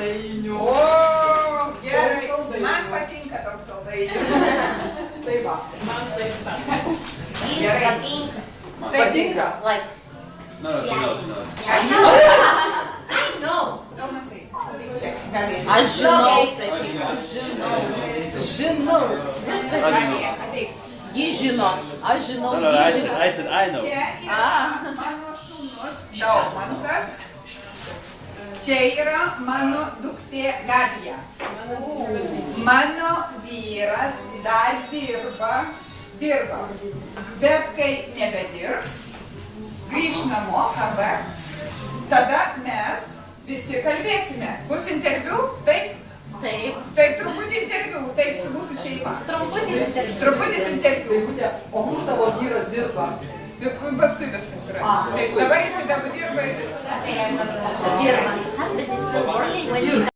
saldainių. O, gerai. Man patinka toks saldainių. Tai va. Man taip pat. Gerai. patinka. Patinka. Like, No, she knows, she knows. I know. Don't say. Čia, galės. Aš žinau, Blogai sakyk, sakyk. aš žinau. Žinau. Gabija, ateik. Ji žino, aš žinau, No, no, ji I žino. said, I know. Čia yra mano sūnus Daumantas. Čia yra mano duktė Gabija. Mano vyras dar dirba. Bet kai nebedirbs, grįž namo, tada mes visi kalbėsime. Bus interviu? Taip? Taip. Taip, truputį interviu. Taip, su mūsų šeima. Trumputis interviu. O kur tavo vyras dirba? Paskui viskas yra. Taip, dabar jis tebe dirba ir viskas. My husband is still working when she